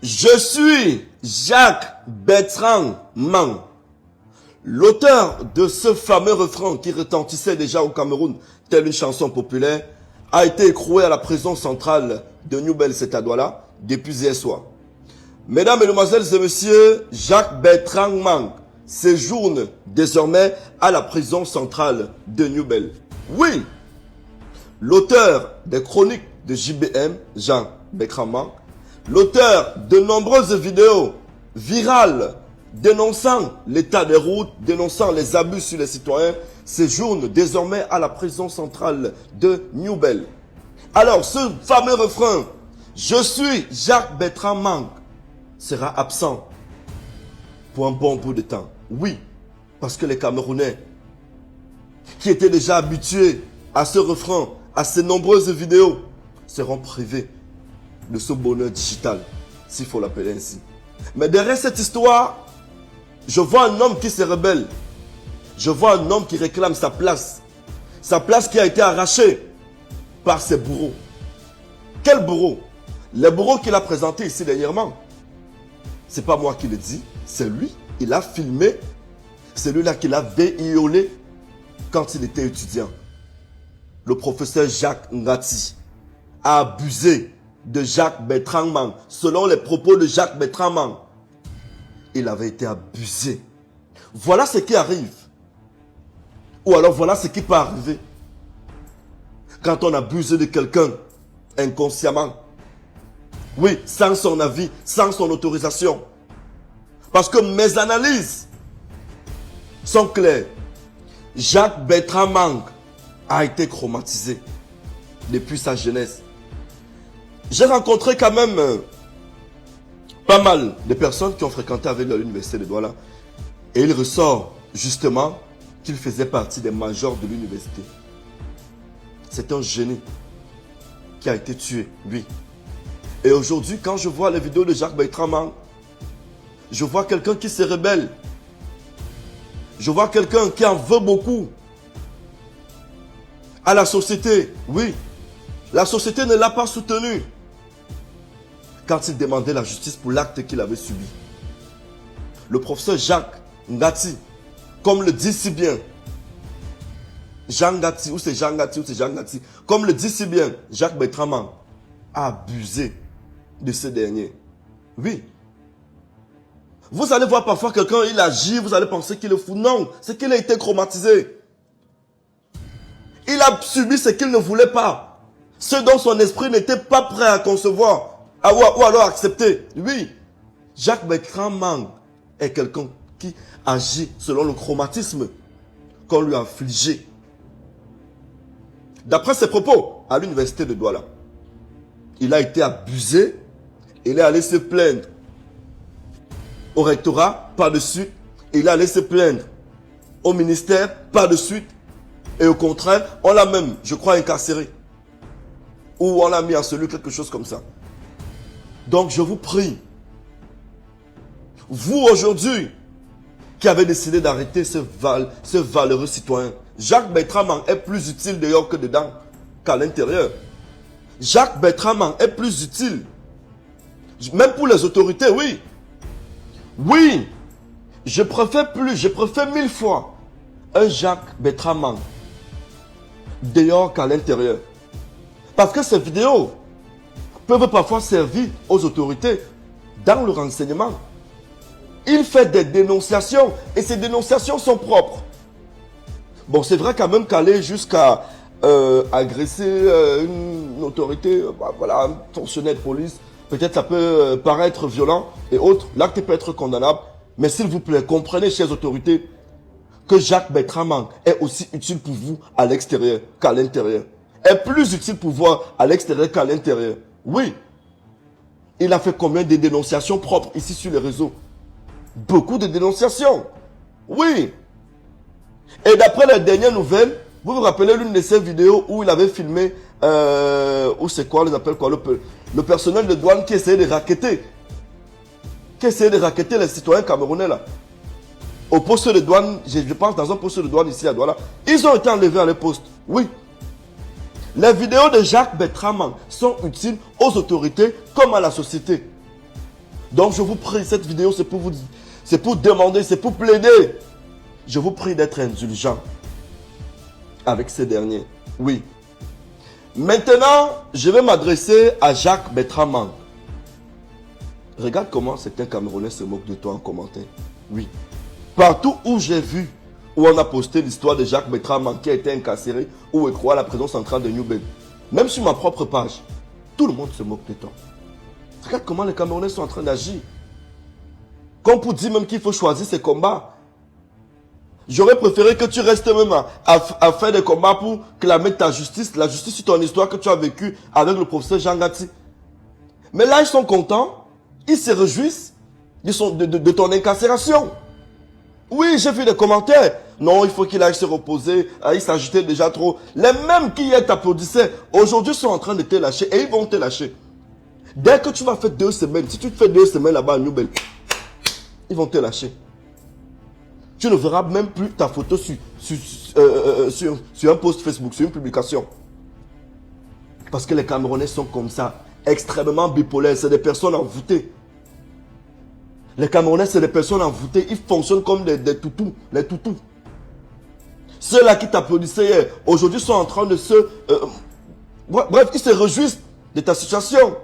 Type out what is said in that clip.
Je suis Jacques Bertrand Mang, l'auteur de ce fameux refrain qui retentissait déjà au Cameroun, telle une chanson populaire, a été écroué à la prison centrale de New Bell, c'est à Douala, depuis hier soir. Mesdames, Mesdemoiselles et Messieurs, Jacques Bertrand Mang séjourne désormais à la prison centrale de New Bell. Oui, l'auteur des chroniques de JBM, Jacques Bertrand Mang, l'auteur de nombreuses vidéos virales dénonçant l'état des routes, dénonçant les abus sur les citoyens, séjourne désormais à la prison centrale de New Bell. Alors, ce fameux refrain, je suis Jacques Bertrand Mang, sera absent pour un bon bout de temps. Oui, parce que les Camerounais, qui étaient déjà habitués à ce refrain, à ces nombreuses vidéos, seront privés de ce bonheur digital, s'il faut l'appeler ainsi. Mais derrière cette histoire, je vois un homme qui se rebelle. Je vois un homme qui réclame sa place qui a été arrachée par ses bourreaux. Quel bourreau? Les bourreaux qu'il a présentés ici dernièrement. C'est pas moi qui le dis, c'est lui. Il a filmé. C'est lui-là qui l'a violé quand il était étudiant. Le professeur Jacques Ngati a abusé de Jacques Bertrand Mang. Selon les propos de Jacques Bertrand Mang, il avait été abusé. Voilà ce qui arrive. Ou alors voilà ce qui peut arriver quand on abuse de quelqu'un inconsciemment. Oui, sans son avis, sans son autorisation. Parce que mes analyses sont claires. Jacques Bertrand Mang a été traumatisé depuis sa jeunesse. J'ai rencontré quand même pas mal de personnes qui ont fréquenté avec l'université de Douala. Et il ressort justement qu'il faisait partie des majors de l'université. C'est un génie qui a été tué, lui. Et aujourd'hui, quand je vois les vidéos de Jacques Bertrand Mang, je vois quelqu'un qui se rebelle. Je vois quelqu'un qui en veut beaucoup à la société. Oui, la société ne l'a pas soutenu quand il demandait la justice pour l'acte qu'il avait subi. Le professeur Jacques Ngati, comme le dit si bien, Jean Ngati, ou c'est Jean Ngati, ou c'est Jean Ngati, comme le dit si bien Jacques Bertrand Mang, a abusé de ce dernier. Oui. Vous allez voir parfois quelqu'un, il agit, vous allez penser qu'il est fou. Non, c'est qu'il a été traumatisé. Il a subi ce qu'il ne voulait pas. Ce dont son esprit n'était pas prêt à concevoir. Ou alors accepter. Oui, Jacques Bertrand Mang est quelqu'un qui agit selon le traumatisme qu'on lui a infligé. D'après ses propos à l'université de Douala, il a été abusé, il est allé se plaindre au rectorat, pas de suite, il est allé se plaindre au ministère, pas de suite, et au contraire, on l'a même, je crois, incarcéré. Ou on l'a mis en cellule, quelque chose comme ça. Donc je vous prie, vous aujourd'hui, qui avez décidé d'arrêter ce valeureux citoyen, Jacques Bertrand Mang est plus utile dehors que dedans, qu'à l'intérieur. Jacques Bertrand Mang est plus utile, même pour les autorités, oui. Oui, je préfère 1000 fois un Jacques Bertrand Mang dehors qu'à l'intérieur. Parce que ces vidéos peuvent parfois servir aux autorités dans le renseignement. Il fait des dénonciations et ces dénonciations sont propres. Bon, c'est vrai quand même qu'aller jusqu'à agresser une autorité, voilà, un fonctionnaire de police, peut-être ça peut paraître violent et autres. L'acte peut être condamnable. Mais s'il vous plaît, comprenez, chers autorités, que Jacques Bertrand Mang est aussi utile pour vous à l'extérieur qu'à l'intérieur. Est plus utile pour vous à l'extérieur qu'à l'intérieur. Oui. Il a fait combien de dénonciations propres ici sur les réseaux? Beaucoup de dénonciations. Oui. Et d'après les dernières nouvelles, vous vous rappelez l'une de ces vidéos où il avait filmé, où c'est quoi, on les appelle quoi, le personnel de douane qui essayait de racketter. Qui essayait de racketter les citoyens camerounais là. Au poste de douane, je pense dans un poste de douane ici à Douala. Ils ont été enlevés à leur poste. Oui. Les vidéos de Jacques Bertrand Mang sont utiles aux autorités comme à la société. Donc je vous prie, cette vidéo c'est pour vous, c'est pour demander, c'est pour plaider. Je vous prie d'être indulgent avec ces derniers. Oui. Maintenant, je vais m'adresser à Jacques Bertrand Mang. Regarde comment certains Camerounais se moquent de toi en commentaire. Oui. Partout où j'ai vu, où on a posté l'histoire de Jacques Bertrand Mang qui a été incarcéré ou écroué à la prison centrale de New Ben, même sur ma propre page, tout le monde se moque de toi. Regarde comment les Camerounais sont en train d'agir. Comme pour dire même qu'il faut choisir ses combats. J'aurais préféré que tu restes même à faire des combats pour clamer ta justice, la justice sur ton histoire que tu as vécue avec le professeur Jean Gatti. Mais là, ils sont contents, ils se réjouissent de ton incarcération. Oui, j'ai vu des commentaires. Non, il faut qu'il aille se reposer, il s'agitait déjà trop. Les mêmes qui hier t'applaudissaient, aujourd'hui sont en train de te lâcher et ils vont te lâcher. Dès que tu vas faire 2 semaines, si tu fais 2 semaines là-bas à Nouvelle, ils vont te lâcher. Tu ne verras même plus ta photo sur un post Facebook, sur une publication. Parce que les Camerounais sont comme ça, extrêmement bipolaires, c'est des personnes envoûtées. Les Camerounais, c'est des personnes envoûtées, ils fonctionnent comme des toutous, les toutous. Ceux-là qui t'applaudissaient hier, aujourd'hui sont en train de se... bref, ils se réjouissent de ta situation.